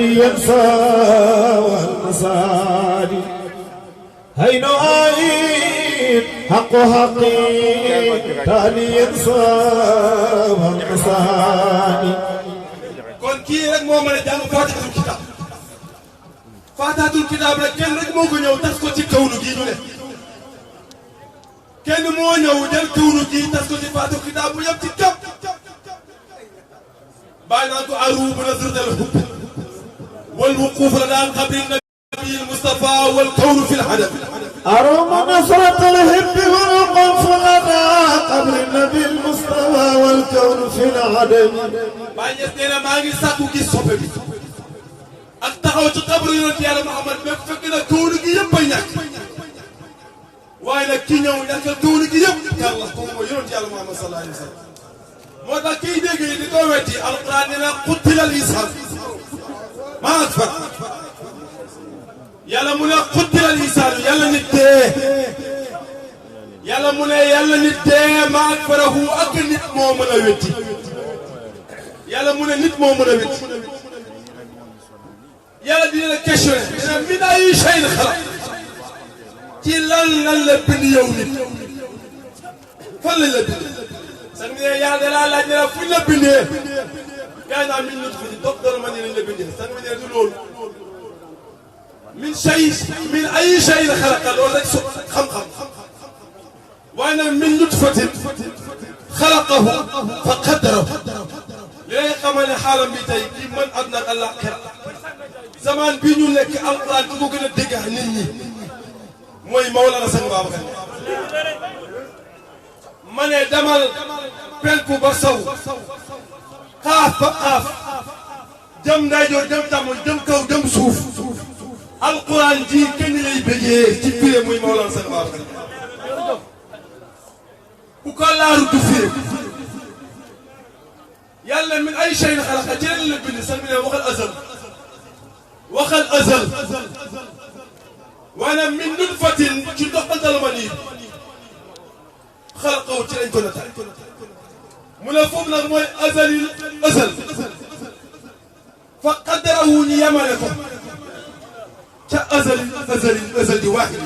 تاليا والمصاري هين آيين حق حقي تاليا والمصاري kon kii rek moo mën a jàng faatihatul kitaab faatihatul kitaab rek kenn rek moo ko ñëw tas ko ci kawnu gii ñu ne kenn moo ñëw jël kawnu gii tas ko ci faatihatul kitaab bu yem ci képp bàyyi naa ko aruubu nasratal hubb wal wuquuf la daan qabri nabi Mustafa wal kawnu fil hadab أروم نصرة الهب والقنف لدى قبر النبي المصطفى والكون في العدم Baay Ñas nee na maa ngi sàkku gis soppe bi ak taxaw ci xabru yonent Yàlla Muhammad mais fekk na kawnu gi yëpp ay ñàkk waaye nag ki ñëw ñàkkal kawnu gi yëpp yàlla kooku mooy yonent Yàlla Muhammad sallallahu alayhi wa sallam moo tax kiy dégg di ko wetti alquran nee na quttilal insaan maa akfar yàlla mu ne quttilal insaan yàlla nit dee yàlla mu ne yàlla nit dee maa akfarahu ak nit moo mën a wetti yàlla mu ne nit moo mën a wetti yàlla dina la questionné dina min ayyi shay'in xalaq ci lan la bind yow nit fan lañ la bind sax ne yàlla da laa laaj ne la fuñ la bindee gaa naa min nutfatin docteur ma ne lañ la bindee sax ne du loolu min ayyi shay'in xalaqa loolu rek xam-xam waaye nag min nutfatin xalaqahu fa qaddarahu li lay xamal ne xaalam bi tey kii mën àdduna ak àllaaxira zaman bii ñu nekk alquran ku ko gën a dégg nit ñi mooy Mawlana Sang Babacar ma ne demal penku ba sow xaaf ba xaaf jëm ndeyjoor jëm càmmoñ jëm kaw jëm suuf alquran ji kenn lay bëggee ci firé muy Mawlana Sang Babacar ku ko laaru du firé yàlla min ay shay'in xalaqa ci la bind sax mi ne waxal azal waaye nag min nutfatin ci ndoxantal ma nii xalaqahu ci lañ ko natal mu ne foofu nag mooy azal fa qaddarahu ñu yemale ko ca azal di waahid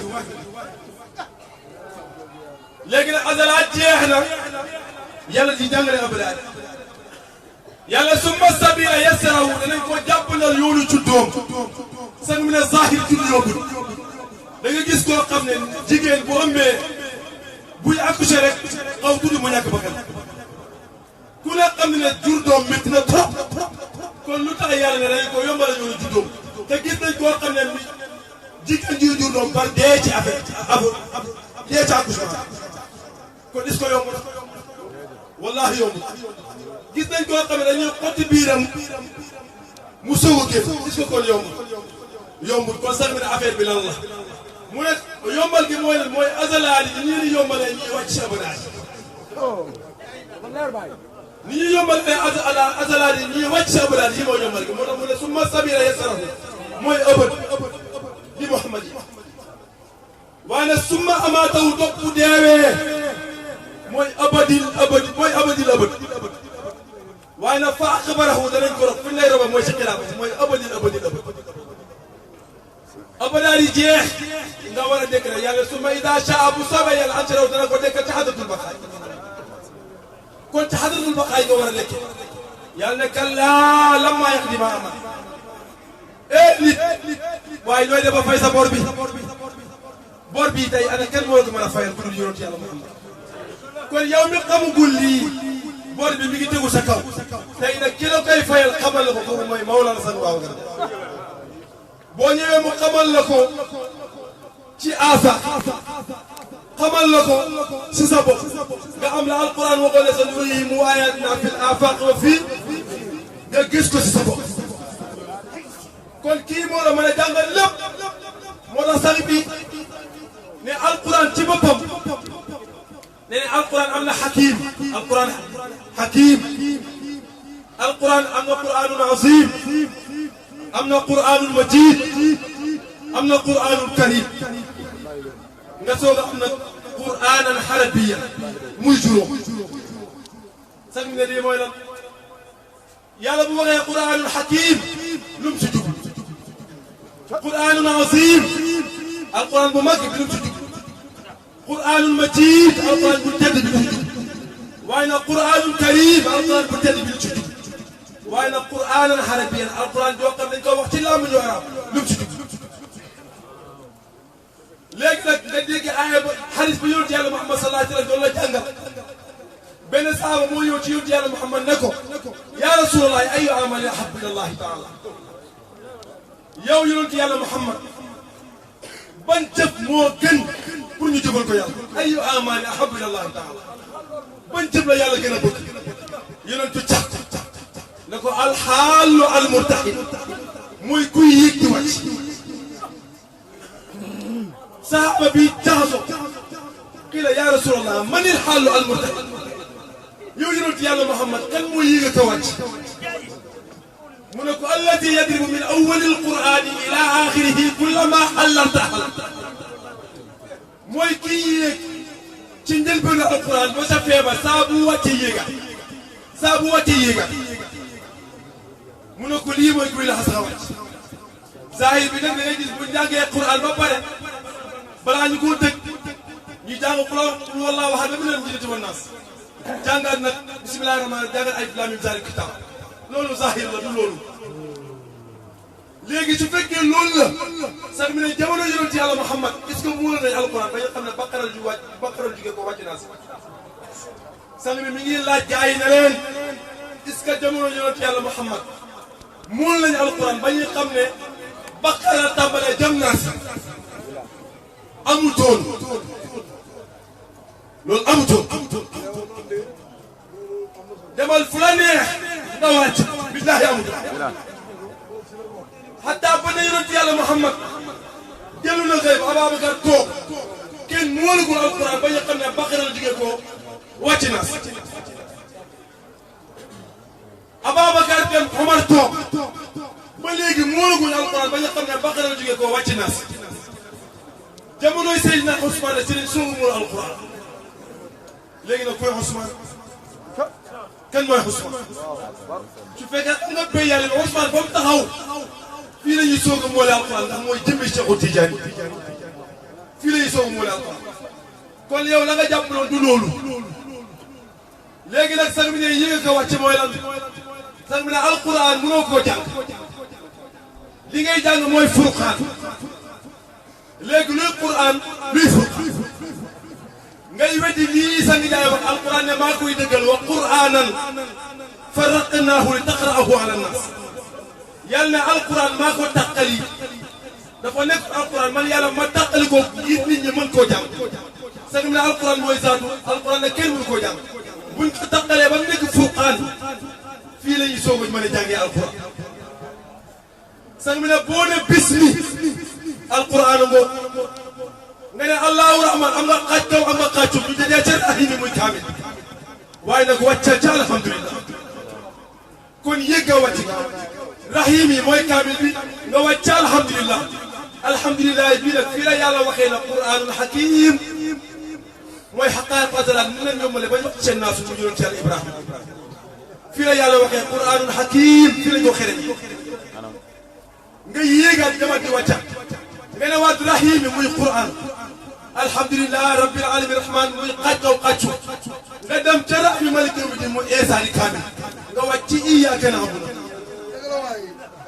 léegi nag azalaat jeex na yàlla di jàngale abadaat yàlla summa sabila yassarahu danañ ko jàppandal yoonu ci doom sax mu ne zahir ci yombul da nga gis koo xam ne jigéen bu ëmbee buy accouché rek xaw tuuti mu ñàkk bakkan ku ne xam ne jur doom métti na trop kon lu tax yàlla ne dañ ko yombal yoonu ci doom te gis nañ koo xam ne jigéen ji jur doom par dee ci affaire dee ci accouchement kon is ko yomb wallahi yomb gis nañ koo xam ne dañuy xotti biiram mu soog a génn gis ko kon yombul kon sax mi ne affaire bi lan la mu ne yombal gi mooy lan mooy azalaali yi ñii di yombalee ñuy wàcc si abadaat ni ñuy yombalee azalaali yi ñuy wàcc si abadaat yi moo yombal gi moo tax mu ne summa sabila yassarahu mooy ëbët di Muhammad yi waaye nag summa amaatahu topp bu deewee mooy abadil abad waaye nag fa axbarahu danañ ko rob fu ñu lay roba mooy si xilaaf mooy abadil abad abadaat yi jeex nga war a dëkk rek yàlla summa idaa shaa bu soobee yàlla ansarahu dana ko dëkk ci xadratul baqaay kon ci xadratul baqaay nga war a lekke yàlla ne kallaa lammaa yaqdi maa amara nit waaye nooy def ba fay sa bor bi tey ana kenn moo ko mën a fayal ku dul yonent yàlla Muhammad kon yow mi xamugul lii bor bi mi ngi tegu sa kaw tey nag ki la koy fayal xamal la ko kooku mooy Mawlana Sang Babacar boo ñëwee mu xamal la ko ci aasa xamal la ko si sa bopp nga am la alquran waxoon ne sa nurihim ayatina fil afaq wa fii nga gis ko si sa bopp kon kii moo la mën a jàngal lépp moo tax sax bi ne alquran ci boppam ne alquran am na hakim alquran hakim alquran am na quranun azim am na quranul majid am na quranul karim nga soog a am na quranan xarabiya muy juróom sax mi ne lii mooy lan yàlla bu waxee quranul hakim lu mu si jublu qur'anun azim alquran bu mag bi lu ci dugg qur'anun majid alquran bu tedd bi lu ci dugg waaye nag qur'anun karim alquran bu tedd bi lu ci dugg waaye nag qur'anan arabiyan alquran joo xam dañ ko wax ci làmmiñu arab lu ci dugg léegi nag nga dégg aaya ba xadis ba yonent yàlla Muhammad sallallahu alayhi wa sallam doon la jàngal benn saaba moo ñëw ci yonent yàlla Muhammad ne ko yaa rasulallah ayu amali ahabbu ilallahi taala yow yonent yàlla Muhammad ban jëf moo gën pour ñu jëfal ko yàlla ayu amali ahabbu ilallahi taala ban jëf la yàlla gën a bëgg yonentu cax ne ko alxaalu almurtaxin mooy kuy yéeg di wàcc saaba bi jaxasoo qila ya rasulallah man alxaalu almurtaxin yow yonent yàlla Muhammad kan mooy yéeg ak a wàcc mu ne ko allati yadribu min awwali alqurani ila axirihi kullama xallamta xalamta mooy kii yéeg ci njëlbéenu alquran ba sa feebar saa bu wàccee yéega saa bu wàccee yéega mu ne ko lii mooy kuy laxas a wàcc zahir bi nag da ngay gis bu njàngee quran ba pare balaa ñu koo tëj ñu jàng qul huwallahu ahad ba mu leen jiite wa naas jàngaat nag bismillahi rahmaani jàngaat ay lam mim zaalika kitaab loolu zahir la du loolu léegi su fekkee loolu la sax mi ne jamono yonent yàlla Muhammad est-ce que muula nañ alquran ba nga xam ne baqaral ju wàcc baqaral jugee ko wàcc naa si sax mi ngi laaj gaa yi ne leen est-ce que jamono yonent yàlla Muhammad muul nañ alquran ba ñuy xam ne baqara tàmbalee jëm naa si amutoon loolu amutoon demal fu la neex nga wàcc billaahi amutoon xataa ba ne yonent yàlla Muhammad dellu na xëy ba Ababacar toog kenn moolagul alquran ba ñu xam ne baqara la jógee ko wàcc na Ababacar dem Omar toog ba léegi moolagul alquran ba ñu xam ne baqara la jógee ko wàcc na jamonoy Seydina Ousmane Serigne soogu mool alquran léegi nag koy Ousmane kan mooy Ousmane su fekkee am nga béy yàlla bi Ousmane ba mu taxaw fii la ñuy soog a moole alquran ndax mooy jëmmi Cheikhu Tidiane fii la ñuy soog a moole alquran kon yow la nga jàpp noonu du loolu léegi nag sax mi ne yéeg ko wàcc mooy lan sax mi ne alquran mënoo koo jàng li ngay jàng mooy furqaan léegi luy quran luy furqaan ngay weddi lii sa ngi jaay wax alquran ne maa koy dëggal wa quranan farraqnaahu li taqra'ahu ala nas yàlla ne alquran maa ko tàqali dafa nekk alquran man yàlla ma tàqali ko ngir nit ñi mën koo jàng sax mi ne alquran mooy zaatu alquran ne kenn mënu koo jàng buñ ko tàqalee ba mu nekk furqaan fii la ñuy soog a mën a jàngee alquran sax mi ne boo ne bismi alquran ngoo nga ne allahu rahman am nga xaaj kaw am nga xaaj suuf ñu jëlee ca rahimi muy kaamil waaye nag wàccal ca alhamdulillah kon yëg nga wàcc rahimi mooy kaamil bi nga wàcc alhamdulillah alhamdulillah bii nag fii la yàlla waxee na quranul hakim mooy xaqaar fadalaat ni leen yombale ba ñu wax seen naasu mu juróon ci yàlla Ibrahima fii la yàlla waxee quranul hakim fii la ñu xere nga yéegaat dama di wàccaat nga ne waat rahimi muy quran alhamdulillah rabbil alamin rahman muy xaaj kaw xaaju nga dem ca rahmi malik yawmi din mu eesaani kaamil nga wàcc ci iyyaka na'budu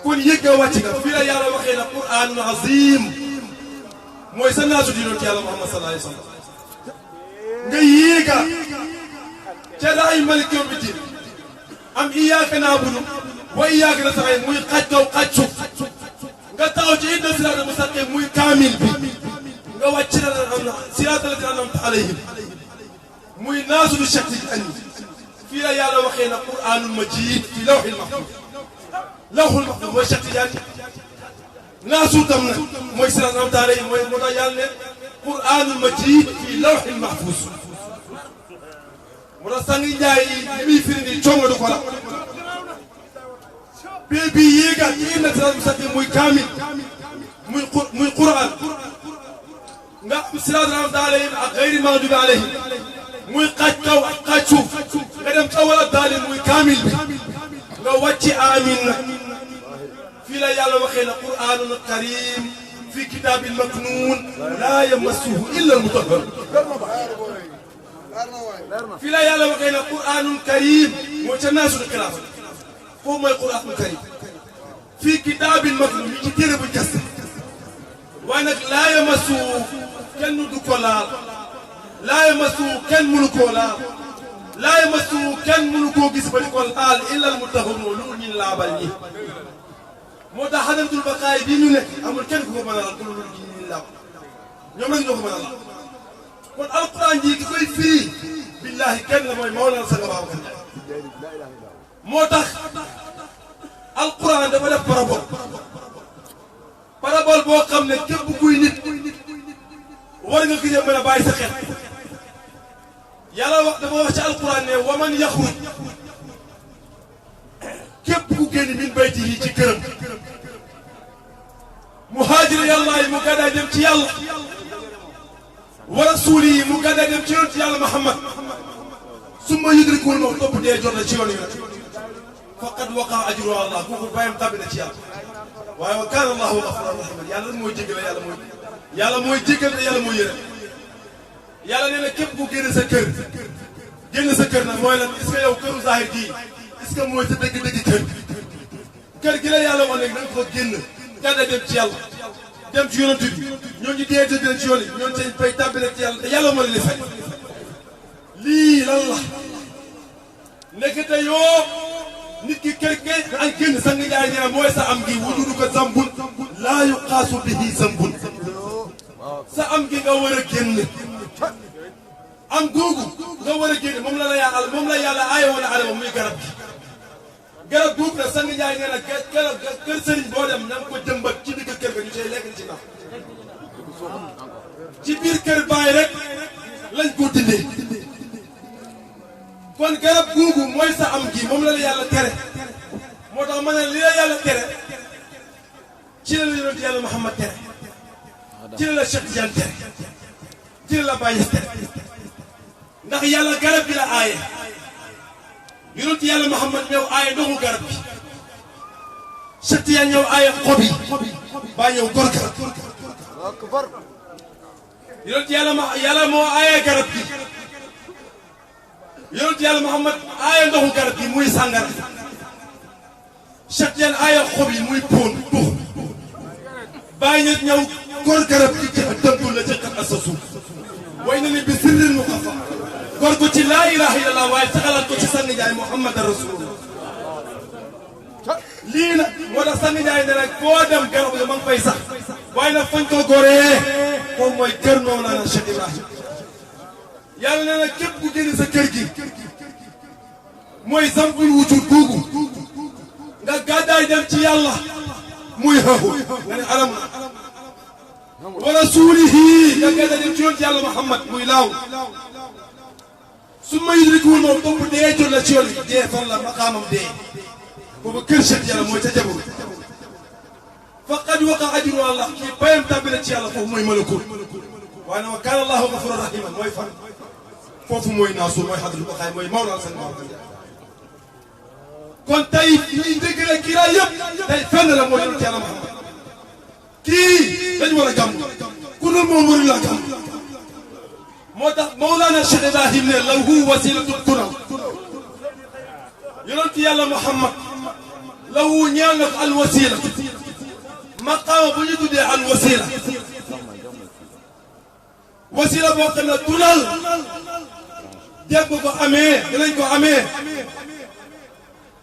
kon yëg nga wàcc nga fii la yàlla waxee na quranun azim mooy sa naasu di doon ci yàlla Muhammad sallallahu alayhi wa sallam nga yéega ca rahmi malik yawmi din am iyyaka na'budu wa iyyaka nasta'in muy xaaj kaw xaaju nga taxaw ci inna siraatal mustaqiim muy kaamil bi nga wàcc na siraatal laziina an'amta alayhim muy naasulu Cheikh Tidiane fii la yàlla waxee na quraanul majiid fi lawhil mahfuuz lawhul mahfuuz mooy Cheikh Tidiane naasu tam nag mooy siraatal an'amta alayhim mooy moo tax yàlla ne quraanul majiid fi lawhil mahfuuz moo tax sangi njaay yi muy firi nii coono du ko la bii bii yéegaat ci inna siraatal mustaqiim muy kaamil muy Qur'an nga am siraatal an'amta alayhim ak gayri maghduubi alayhim muy xaaj kaw ak xaaj suuf nga dem ca wala daalin muy kaamil bi nga wàcc amiin nag fii la yàlla waxee ne qur'aanun karim fi kitaabin maknuun laa yamassuhu illa al-mutahharun fii la yàlla waxee ne qur'aanun karim mooy ca naasul xilaaf foofu mooy qur'aanun karim fii kitaabin maknuun ci téere bu jas waaye nag laa yamassuhu kenn du ko laal laa yamassuhu kenn mënu koo laal laa yamassuhu kenn mënu koo gis ba di ko laal illa al-mutahharun lu ñu laabal ñi moo tax xadratul baqaay bii ñu nekk amul kenn ku ko mën a laal ku lu ñu laab ñoom rek ñoo ko mën a laal kon alquran ji ki koy firi billahi kenn la mooy Mawlana Sanga Babacar Ndiaye moo tax alquran dafa def parabole boo xam ne képp kuy nit war nga gisee mën a bàyyi sa xel yàlla wax dafa wax ci alquran ne waman yaxruj képp ku génn min baytihi ci këram muhaajir yàlla yi mu gàddaay dem ci yàlla wa rasuuli yi mu gàddaay dem ci yoon ci yàlla Muhammad summa yudrikuhu moom topp dee jot na ci yoon yi faqad waqaa ajruhu Allah kooku bàyyam tàbbi na ci yàlla waaye wa kaana Allahu gafuuran rahiiman yàlla mooy jéggale yàlla mooy jéggal te yàlla mooy yërëm yàlla nee na képp ku génn sa kër nag mooy lan est-ce que yow këru zahir gii est-ce que mooy sa dëgg-dëgg kër gi la yàlla wax léegi da nga ko génn gàddaay dem ci yàlla dem ci yonent bi ñooñu dee dëgg ci yoon yi ñooñu seen fay tàbbale ci yàlla te yàlla moo leen di fay lii lan la nekkate yoo nit ki kër gi ak génn sang njaay nee na mooy sa am gi wujudu ko zambun laa yuqaasu bihi zambun sa am gi nga war a génn am googu nga war a génn moom la yàlla aaye woon Adama muy garab googu nag sang njaay nee na kër sëriñ boo dem na nga ko jëmbat ci digg kër ga ñu cay lekk ci nax ci biir kër baay rek lañ ko dindee kon garab googu mooy sa am gi moom la yàlla tere moo tax ma ne li la yàlla tere ci la yonent yàlla Muhammad tere ci la Cheikh Tidiane tere ci la Baye tere ndax yàlla garab gi la aaye yonent yàlla Muhammad ñëw aaye ndoxu garab bi Cheikh Tidiane ñëw aaye xob yi baa ñëw gor garab yonent yàlla moo aaye garab gi yonent yàlla Muhammad aaye ndoxu garab gi muy sàngara Cheikh Tidiane aaye xob yi muy póon tux baa ñëw gor garab gi ci dëggul la ci xat asasu way na ni bi sirrin mu xafa gor ko ci laa ilaha illallah waaye saxalaat ko ci sang Njaay Muhammad rasulullah lii nag moo tax sang Njaay ne nag foo dem garab ga ma ngi fay sax waaye nag fañ ko goree moom mooy kër Mawlana Cheikh Ibrahim yàlla nee na képp ku génn sa kër gi mooy zampul wujud googu nga gàddaay dem ci yàlla muy xaxu nga ne alam wa rasuulihi nga gàddaay dem ci yoon ci yàlla Muhammad muy laaw su ma yudrikuwul moom topp dee jot la ci yoon bi dee fan la maqaamam dee boobu kër Cheikh yàlla mooy ca jabaru faqad waqa ajru Allah kii bayam tàbbi na ci yàlla foofu mooy malakut waaye nag wa kaana Allahu gafuuran rahiiman mooy fan foofu mooy naasuur mooy xadratul baqaay mooy Mawlana Sanga Babacar Ndiaye kon tey ñuy dégg rek kii laa yëpp tey fenn la mooy yonent yàlla Muhammad kii dañu war a gàmm ku dul moom waruñu laa gàmm moo tax Mawlana Cheikh Ibrahim ne lahu wasilatun turam yonent yàlla Muhammad lahu ñeel na ko al wasila maqaama bu ñu tuddee al wasila wasila boo xam ne tunal dégg ko amee dinañ ko amee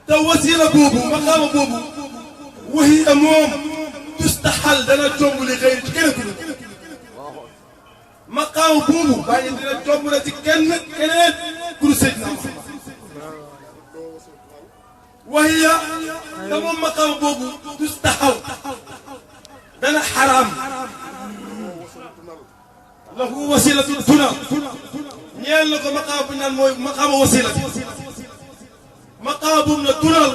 te wasila boobu maqaama boobu wahiya moom tustaxal dana jomb li xëy ci keneen ku dul maqaama boobu bàyyi dina jomb na ci keneen ku dul Seydina Muhammad wahiya te moom maqaama boobu tustaxal dana xaraam lahu wasilatun tunal ñeel na ko maqaama bu ñu naan mooy maqaama wasila bi maqaama boobu nag tunal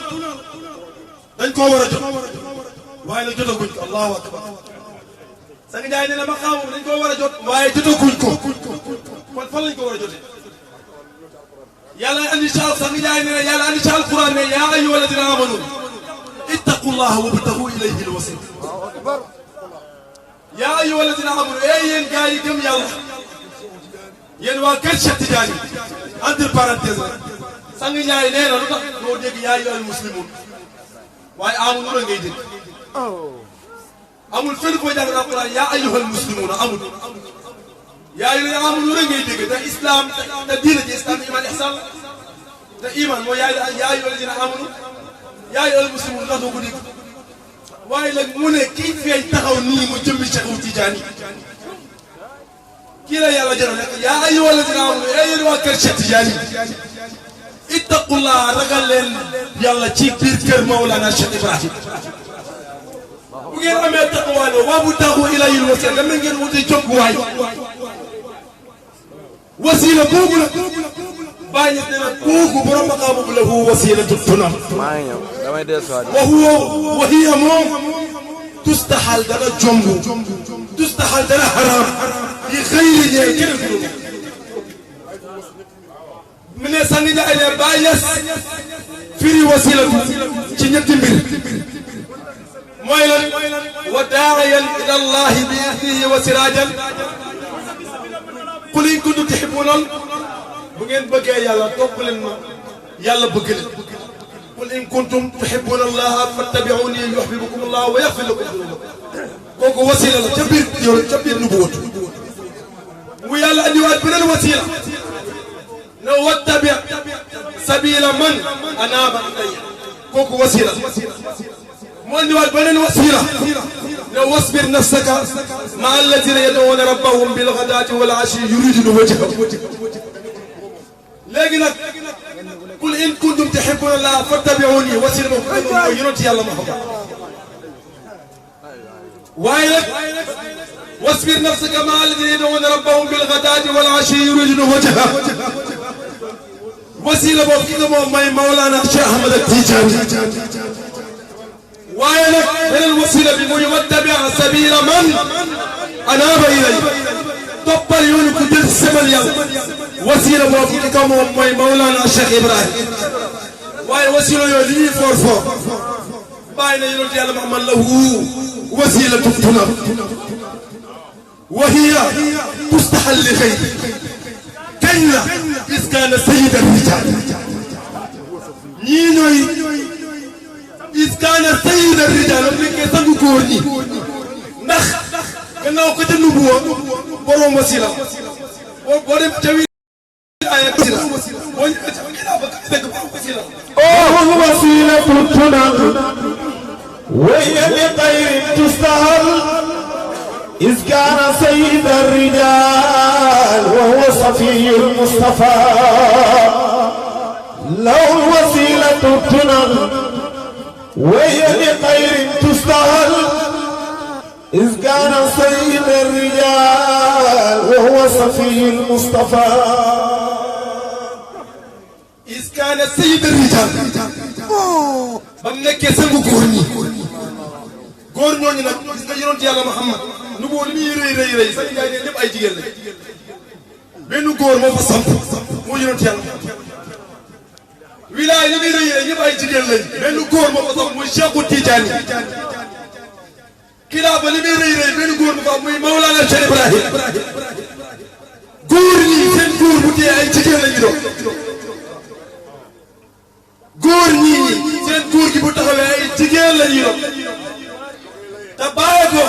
dañ koo war a jot waaye nag jotaguñ ko allahu akbar Sanga Njaay nee na maqaama boobu dañ koo war a jot waaye jotaguñ ko kon fan lañ ko war a jotee yàlla andi ci Sanga Njaay nee na yàlla andi ci alquran ne yaa ayyuha alladina amanu ittaqullaha wabtagu ilayhi alwasila yaa ayyuha alladina amanu yéen gaa yi gëm yàlla yéen waa kër Cheikh Tidiane entre parenthèse la sang Njaay nee na lu tax doo dégg yaa ayyuhal muslimun waaye amul lu ngay dégg amul fenn foo jàng alquran yaa ayyuhal muslimun amul yaa ayyuhal amul lu ngay dégg te islam te diina ji islam iman ihsan te iman mooy yaa ayyuhal ladina amanu yaa ayyuhal muslimun ndax doo ko dégg waaye nag mu ne kii feeñ taxaw nii mu jëmbi Cheikh Tidiane kii la yàlla jëloon nekk yaa ayyuhal ladina amanu yéen waa kër Cheikh Tidiane ittaqullah ragal leen yàlla ci biir kër Mawlana Cheikh Ibrahim bu ngeen amee taqwa wabtagu ilayhi wasila dama ngeen wuti jokkuwaay wasila boobu la bàyyi ne nag kooku borom maqaam boobu la huwa wasilatu tunam wa hiya moom tustaxal dana jombu tustaxal dana haram di xëyri ñee kenn du mu ne sànni Njaay ne Baay Ñas firi wasilatu ci ñetti mbir mooy lan wa daa'iyan ila llahi bi idnihi wa siraajan qul in kuntum tuhibbuuna bu ngeen bëggee yàlla topp leen ma yàlla bëgg leen qul in kuntum tuhibbuuna allaha fattabi'uuni yuhbibkumu llah wa yaghfir lakum dhunuubakum kooku wasila la ca biir nubuwatu mu yàlla andiwaat beneen wasila ne wattabi' sabiila man anaaba ilayya kooku wasila mu andiwaat beneen wasila ne wasbir nafsaka ma'a allaziina yad'uuna rabbahum bil ghadaati wal ashiyyi yuriiduuna wajhahu léegi nag qul in kuntum tuhibbuuna llaha fattabi'uuni wasila moom mooy yonent yàlla Muhammad waaye nag wasbir nafsaka ma'a allaziina yad'uuna rabbahum bil ghadaati wal ashiyyi yuriiduuna wajhahu wasila boobu ki nga moom may Mawlana Cheikh Ahmad Tidiane waaye nag beneen wasila bi muy wattabi' sabiila man anaaba ilayya toppal yoonu ku jël semal yàlla wasila boobu ki nga moom mooy Mawlana Cheikh Ibrahim waaye wasila yooyu li ñuy foor foor bàyyi na yonent yàlla Muhammad lahu wasilatu tunab wa hiya tustaxal li xayr kañ la is kaana sayyid ar-rijaal ñii ñooy is kaana sayyid ar-rijaal am nekkee sangu góor ñi ndax gannaaw ko ca nubuwa borom wasila boo dem ca wilaaya wasila boo ñëwee ca xilaafa dëgg borom wasila wasilatu tunab wa hiya li xayrin tustahal إذ كان سيد الرجال وهو صفي المصطفى له الوسيلة تنل وهي لخير تستهل إذ كان سيد الرجال وهو صفي المصطفى إذ كان سيد الرجال بام نكي سانغو غورني góor ñooñu nag gis nga yonent yàlla Muhammad nu boo li muy rëy rëy sax Njaay ne ñëpp ay jigéen lañ benn góor moo fa samp moo yonent yàlla wilaay li muy rëy rëy ñëpp ay jigéen lañ benn góor moo fa samp muy Cheikhu Tidiane kilaafa li muy rëy rëy benn góor moo fa muy Mawlana Cheikh Ibrahim góor ñi seen góor bu dee ay jigéen lañu doon góor ñi seen góor gi bu taxawee ay jigéen lañu doon te bàyyi ko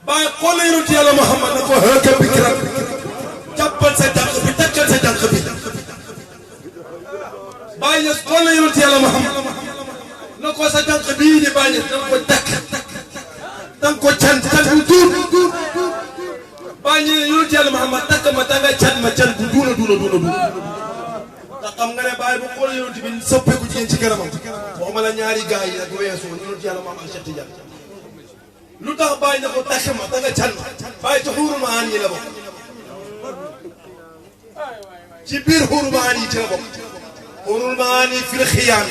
bàyyi xool na yonent yàlla Muhammad na ko hëkk bi kiram jàppal sa dànq bi takkal sa dànq bi bàyyi ñes xool na yonent yàlla Muhammad na ko sa dànq bii di bàyyi ñes danga ko takk danga ko can bu duun bàyyi ñu ne yonent yàlla Muhammad takk ma danga can ma can bu duuna te xam nga ne bàyyi bu xool yonent bi soppeeku jigéen ci kanamam waxuma la ñaari gaay yi nag weesu yonent yàlla Muhammad Cheikh Tidiane lu tax bàyyi na ko takk ma danga can ma bàyyi ci xuuru maan yi la bokk ci biir xuuru maan yi ci la bokk xuurul maan yi fil xiyaam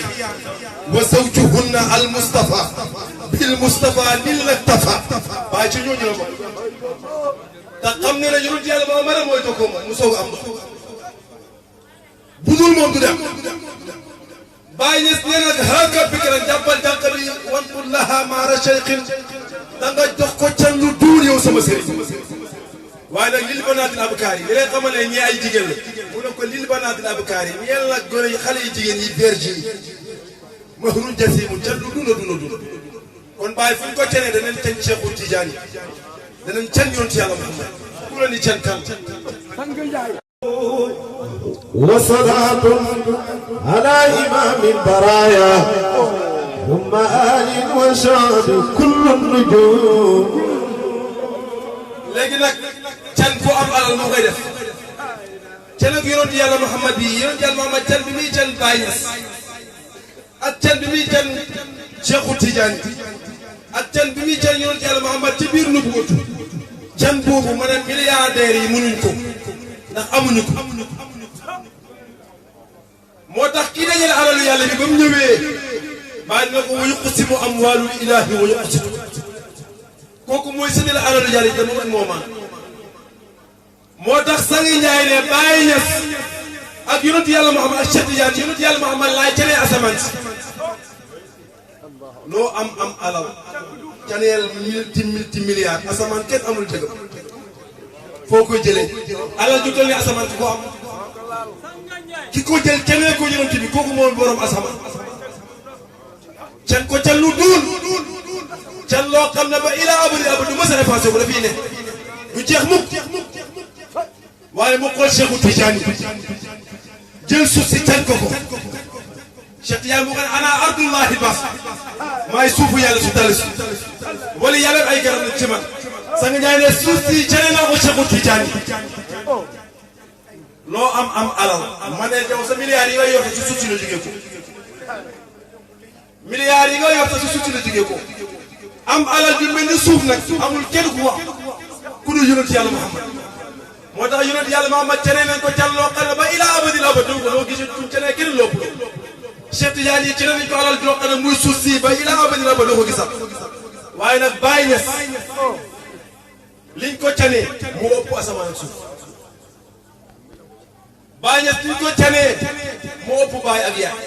wa zawjuhunna al Mustafa bil Mustafa nil naktafa bàyyi ci ñooñu la bokk te xam ne ne yonent yàlla Muhammad mooy jokkoo moom mu soog a am budul moom du dem Baay Ñas nee nag haka bikran jàppal jànq bi wan qul laha maara cheikhin da nga jox ko can lu duur yow sama sëriñ waaye nag lil banaatil abkaar yi li lay xamal ne ñee ay jigéen la mu ne ko lil banaatil abkaar yi ñeel nag gone yi xale yi jigéen yi verge yi mahrun jasimu can lu duna kon Baay fu ñu ko canee danañ can Cheikhu Tidiane yi danañ can yonent Yàlla Muhammad ku la ni can kan وصلاة على إمام البرايا ثم آل وشعب كل النجوم léegi nag can fu am alal moo koy def can ak yonent Yàlla Muhammad bi yonent Yàlla Muhammad can bi muy can Baay Ñas ak can bi muy can Cheikhu Tidiane ak can bi muy can yonent Yàlla Muhammad ci biir nubuwatu can boobu ma ne milliardaires yi mënuñ ko ndax amuñu ko moo tax kii dajale alalu yàlla bi ba mu ñëwee bàyyi na ko wa yuqsimu amwaalul ilaahi wa yuqsimu kooku mooy séddale alalu yàlla yi dama man moomaan moo tax sangi Njaay ne Baay Ñas ak yonent Yàlla Muhammad ak Cheikh Tidiane yonent Yàlla Muhammad laay canee asamaan si loo am alal caneel multi milliards asamaan kenn amul dëgg foo koy jëlee alal ju toll ni asamaan ki ko am ki ko jël keneen ko yonent bi kooku moom borom asamaan can ko can lu duun can loo xam ne ba ila abadi abadi du ma sa effacé ko dafay ne du jeex mukk waaye mu xool Cheikhu Tidiane jël suuf si can ko Cheikh Tidiane mu ko ne ana ardullahi bas maay suufu yàlla su dal si wala yàlla ay garab la ci man sang Njaay ne suuf si cane naa ko Cheikhu Tidiane loo am alal ma ne yow sa milliards yi nga yor ci suuf si la jógee ko milliards yi nga yor ci suuf si la jógee ko am alal ju mel ni suuf nag amul kenn ku wax ku dul yonent Yàlla Muhammad moo tax yonent Yàlla Muhammad cane nañ ko can loo xam ne ba ila abadil abad ko loo gisee suñ cane kenn lopp ko Cheikh Tidiane yi cane nañ ko alal joo xam ne muy suuf si ba ila abadil abad doo ko gisal waaye nag Baay Ñas liñ ko canee mu ëpp asamaan ak suuf Baay Ñas liñ ko canee mu ëpp baay ak yaay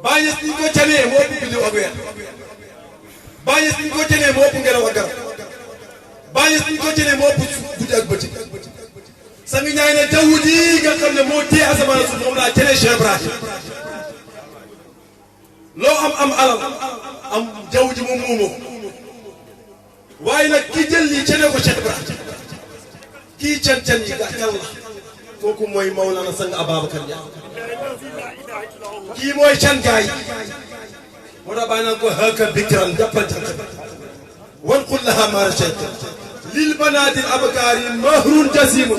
Baay Ñas liñ ko canee mu ëpp biddiw ak weer Baay Ñas liñ ko canee mu ëpp ngelaw ak garab Baay Ñas liñ ko canee mu ëpp guddi ak bëccëg sang Njaay ne jaww ji nga xam ne moo téye asamaan ak suuf moom laa canee Cheikh Ibrahim loo am alal am jaww ji moom moomoo waaye nag ki jël lii canee ko Cheikh Ibrahim kii can yi gàttal la kooku mooy Mawlana Sang Ababacar Dia kii mooy can gaay moo tax bàyyi naan ko haka bikran jàppal jànq wan qul laha maara cheikh lil banaatil abkaar yi mahrun jasimu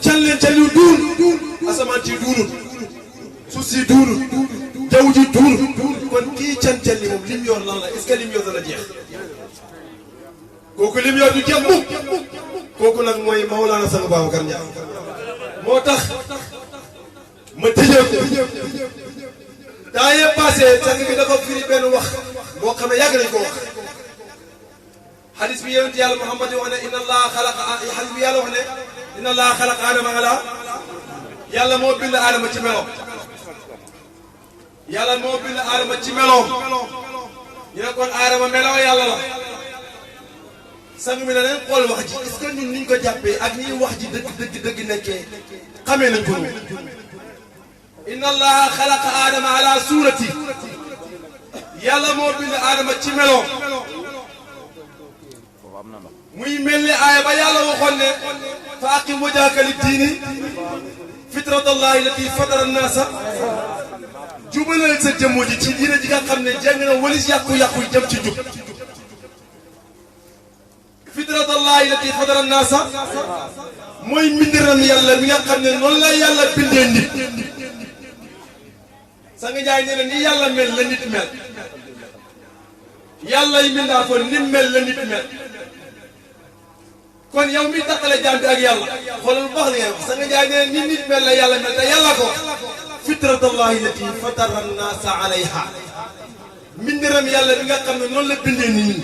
can leen can yu duun asamaan ci duunul suuf si duunul jaww ji duunul kon kii can li moom lim yor lan la est-ce que lim yor dana jeex kooku lim yor du jeex mukk kooku nag mooy Mawlana Sang Ababacar Dia moo tax ma tëjee ko temps yii passé sang bi dafa firi benn wax boo xam ne yàgg nañ ko wax xadis bi yonent Yàlla Muhammad wax ne inna allaha xalaqa xadis bi yàlla wax ne inna allaha xalaqa aadama ala yàlla moo bind aadama ci meloom yàlla moo bind aadama ci meloom ñu ne kon aadama meloo yàlla la sang mi ne leen xool wax ji est-ce que ñun niñ ko jàppee ak ni wax ji dëgg nekkee xamee nañ ko noonu inna allaha xalaqa aadama ala suurati yàlla moo bind aadama ci meloom muy mel ni aaya ba yàlla waxoon ne fa aqim wajhaka li diini fitratallahi lati fatara nnaasa jubalal sa jëmmo ji ci diine ji nga xam ne jàng na walis yàqu-yàqu jëm ci jub fitratallahi lati fatara nnaasa mooy mbindiram yàlla mi nga xam ne noonu la yàlla bindee nit Sang Njaay nee na ni yàlla mel la nit mel yàlla yi mindaa ko ni mel la nit mel kon yow mi taqale jaam bi ak yàlla xoolal bu baax li ngay wax Sang Njaay nee na ni nit mel la yàlla mel te yàlla ko fitratallahi lati fatara nnaasa alayha mbindiram yàlla bi nga xam ne noonu la bindee nit ñi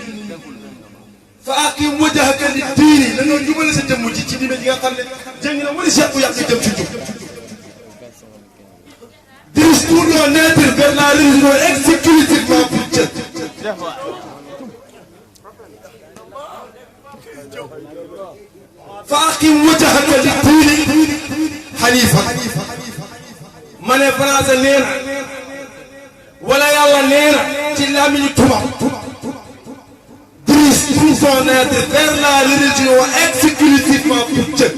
fa aqim wajhaka li diini dañoo jubale sa jëmm ji ci diine ji nga xam ne jëng na wala yàqu-yàqu jëm ci jub diris tout doit naître vers la religion exclusivement pour Dieu. فأقم وجهك للدين حنيفا ما ne français nee na wala yàlla nee na ci làmmiñu tubaab dirige tout son être vers la religion exclusivement pour Dieu.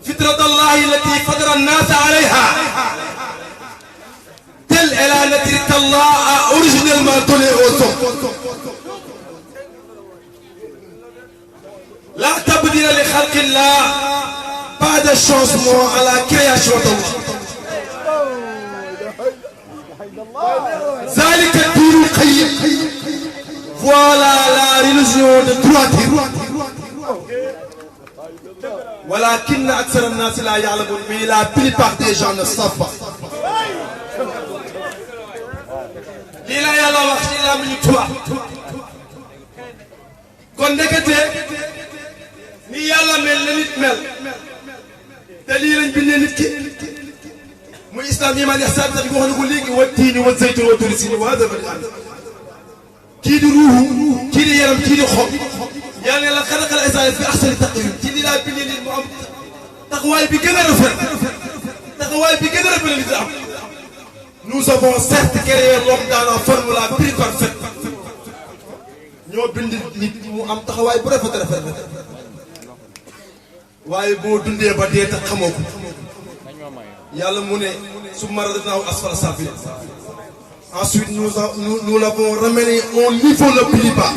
فطرة الله التي فطر الناس عليها telle est la nature qu'Allah a originellement donnée aux hommes. لا تبديل لخلق الله بعد changement à la création d'Allah. ذلك الدين القيم. Voilà la religion de droiture. ولكن أكثر الناس لا يعلمون, mais la plupart des gens ne savent pas. lii la yàlla wax ci làmmiñu tubaab kon ndekete ni yàlla mel na nit mel te lii lañ bindee nit ki muy islam yi ma neex saa bi wax na ko léegi wa tiini wa zaytun wa turi sini wa hada bal an kii di ruuxu kii di yaram kii di xol yàlla la xalaqal insaana fi ahsani taqwiim ci lii laa bindee nit mu am taxawaay bi gën a rafet taxawaay bi gën a rafet nit am. Nous avons certes créé l'homme dans la forme la plus parfaite. ñoo bind nit mu am taxawaay bu rafet rafet waaye boo dundee ba dee tax xamoo ko yàlla mu ne summa radadnaahu asfala saafiliin. Ensuite nous l'avons ramené au niveau le plus bas.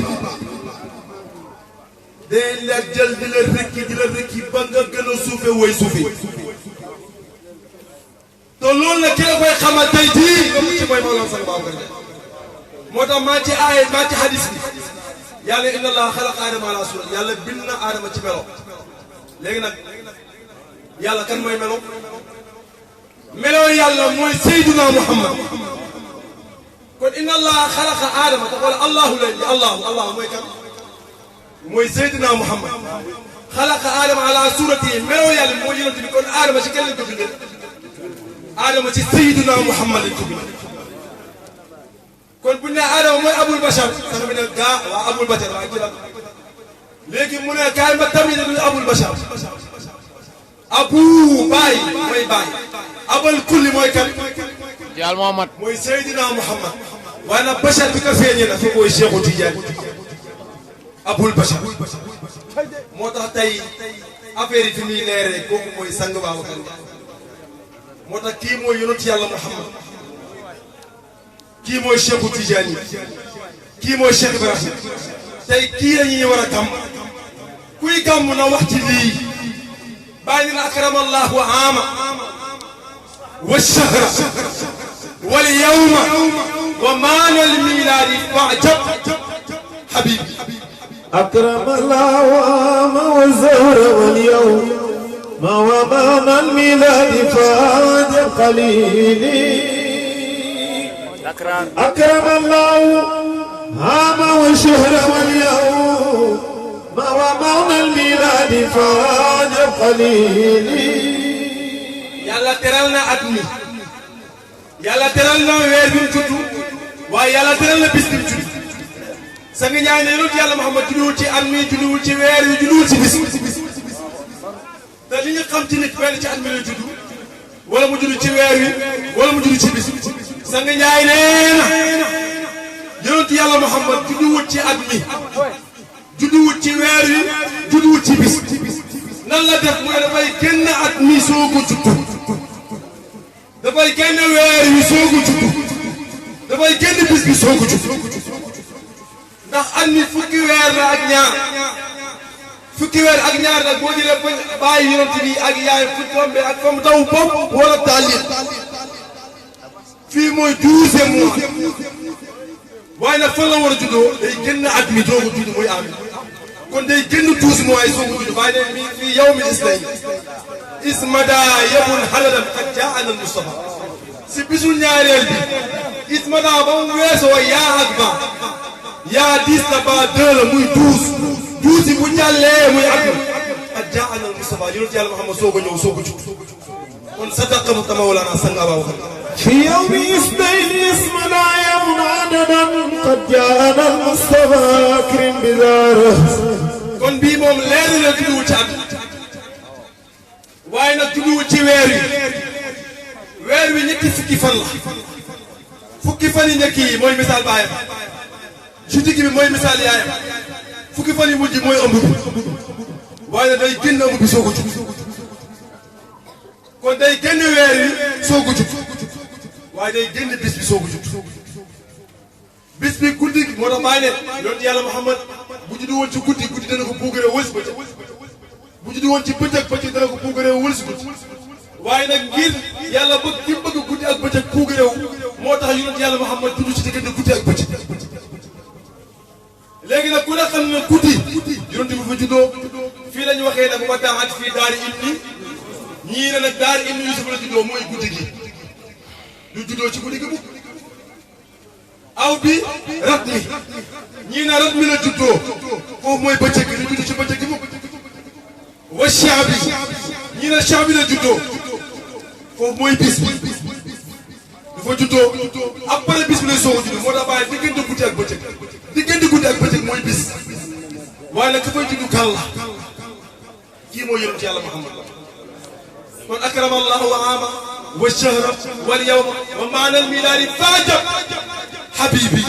dañ la jël di la rëkki ba nga gën a suufe woy suufe. te loolu la ki la koy xamal tey jii comme ci mooy Mawlana Sall Babacar Ndiaye moo tax maa ci aaya maa ci hadis bi yàlla inna allah xalaqa aadama ala suura yàlla bind na aadama ci melo. léegi nag yàlla kan mooy melo yàlla mooy Seydina Muhammad. kon inna allah xalaqa aadama te wala allahu leen allah mooy kan mooy Seydina Muhammad. xalaqa aadama ala suurati melo yàlla mooy yonent bi kon aadama ci kenn lañ ko bindee Adama ci Seydina Muhammad lañ ko bindee kon bu ñu nee Adama mooy Abul Bachar sax bi ne gaa waa Abul Bachar waa ci la léegi mu ne kaay ma tamit du Abul Bachar abu baay mooy baay abal kulli mooy kan Jaal Muhammad mooy Seydina Muhammad waaye nag Bachar bi ko feeñee nag foofu mooy Cheikhu Tidiane Abul Bachar moo tax tey affaire yi fi muy leeree kooku mooy sang Babacar moo tax kii mooy yonent yàlla Muhammad kii mooy Cheikhu Tidiane kii mooy Cheikh Ibrahim tey kii la ñuy war a gàmm kuy gàmm na wax ci lii bàyyi na akrama allahu aama wa shahra wal yawma wa maana al milaadi fa'jab habibi أكرم الله وعام والزهر واليوم ما ومان الميلاد فاج قليلي أكرم الله عام والشهر واليوم ما ومان الميلاد فاج قليلي yàlla teral na at mi yàlla teral na weer bi mu juddu waaye yàlla teral na bis bi mu juddu sa nga ñaan ne yàlla Muhammad judduwul ci at mi judduwul ci weer wi judduwul ci bis te li ñu xam ci nit benn ci at mi la juddu wala mu juddu ci weer wi wala mu juddu ci bis sa nga ñaay nee na yonent yàlla Muhammad judduwul ci at mi judduwul ci weer wi judduwul ci bis nan la def mooy dafay génn at mi soo ko juddu dafay génn weer wi soo ko juddu dafay génn bis bi soo ko juddu ndax at mi fukki weer la ak ñaar fukki weer ak ñaar nag boo jëlee ba bàyyi yonent bi ak yaay fu tombé ak fa mu taw bopp wala tàllit fii mooy 12e mois waaye nag fan la war a juddoo day génn at mi doo ko judd muy am kon day génn 12 mois yi soo ko judd waaye nag fii yow mi islam ismada yabul halalan ak jaana Mustafa si bisu ñaareel bi ismada ba mu weesoo yaa ak ba yaa 10 la ba 2 la muy 12 bu jàllee muy at ak jaana Mustafa yonent yàlla Muhammad soo ko ñëw soo ko judd kon sadaqa Mawlana sang Aba wax في يوم اثنين اسمنا يوم عددا قد جاءنا المصطفى أكرم بداره kon bii moom leer na judduwul ci at waaye nag judduwul ci weer wi ñetti fukki fan la fukki fan yi njëkk yi mooy misaal baayam ci digg bi mooy misaal yaayam fukki fan yi mujj mooy ëmb bi waaye nag day génn ëmb bi soog a jug kon day génn weer wi soog a jug waaye day génn bis bi soog a jug bis bi guddi gi moo tax bàyyi ne yonent yàlla Muhammad bu juddu woon ci guddi guddi dana ko puugaree wëls bëccëg bu juddu woon ci bëccëg bëccëg dana ko puugaree wëls guddi waaye nag ngir yàlla bëgg ki bëgg guddi ak bëccëg puugaree moo tax yonent yàlla Muhammad juddu ci diggante guddi ak bëccëg léegi nag ku ne xam ne guddi yonent bi fa juddoo fii la ñu waxee nag wa daat fii daari ibni ñii ne nag daari ibni Yusuf la juddoo mooy guddi gi du juddoo ci guddi gi bu aw bi rat mi ñii na rat mi la juddoo foofu mooy bëccëg gi lu judd ci bëccëg gi mu wa shaabi ñii na shaabi la juddoo foofu mooy bis bi dafa juddoo après bis bi lay soog a judd moo tax bàyyi diggante guddi ak bëccëg diggante guddi ak bëccëg mooy bis waaye nag ka fay judd kan la kii mooy yonent yàlla Muhammad kon akrama allahu wa ama wa shahra wal yawma wa maana al milaadi faajab Habibi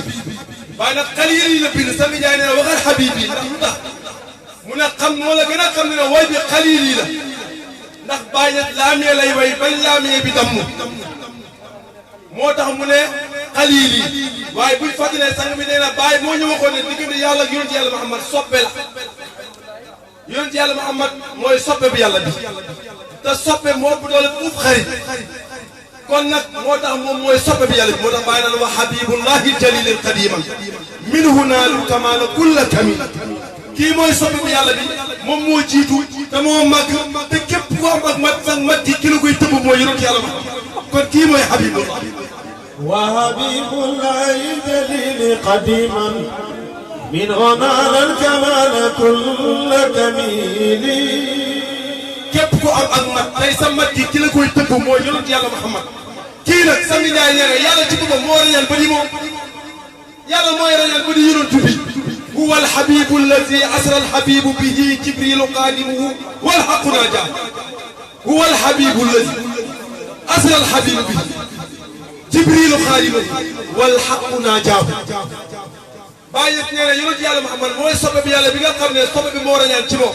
waaye nag xalil yi la bind sami jaay nee na waxal Habibi ndax lu tax mu ne xam moo la gën a xam ne way bi xalil yi la ndax bàyyi nag laamee lay way bañ laamee bi damm moo tax mu ne xalil yi waaye buñ fàttalee sang bi nee na bàyyi moo ñu waxoon ne diggante yàlla ak yonent yàlla Muhammad soppe la yonent yàlla Muhammad mooy soppe bi yàlla bi te soppe moo bu doole fuuf xarit kon nag moo tax moom mooy soppe bi yàlla bi moo tax bàyyi naan wa habibullahi jalilil qadiman minhu naalu kamala kulla kamil kii mooy soppe bi yàlla bi moom moo jiitu te moo màgg te képp ku am ak mat fan mat ki la koy tëbb mooy yonent yàlla ma kon kii mooy habibullah wa habibullahi jalilil qadiman minhu naalu kamala kulla kamil képp ku am ak mat tey sa mat gi ki la koy tëbb mooy yonent yàlla Muhammad kii nag sami Njaay nee na yàlla ci boppam moo rañaan ba di moom yàlla mooy rañaan ba di yonent bi huwa alhabibu allazi asra alhabibu bihi jibrilu qadimuhu wal haqu naja huwa alhabibu allazi asra alhabibu bihi jibrilu qadimuhu wal haqu naja bàyyi nee na yonent yàlla Muhammad mooy soppe bi yàlla bi nga xam ne soppe bi moo rañaan ci moom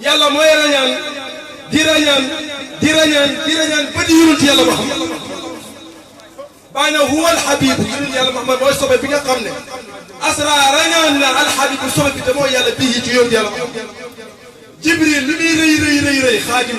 yàlla mooy rañaan di rañaan di rañaan di rañaan ba di yonent yàlla Muhammad bàyyi na huwa alhabibu yonent yàlla Muhammad mooy soppe bi nga xam ne asra rañaan na alhabibu soppe bi te mooy yàlla bii ci yonent yàlla Muhammad jibril li muy rëy rëy rëy rëy xaadim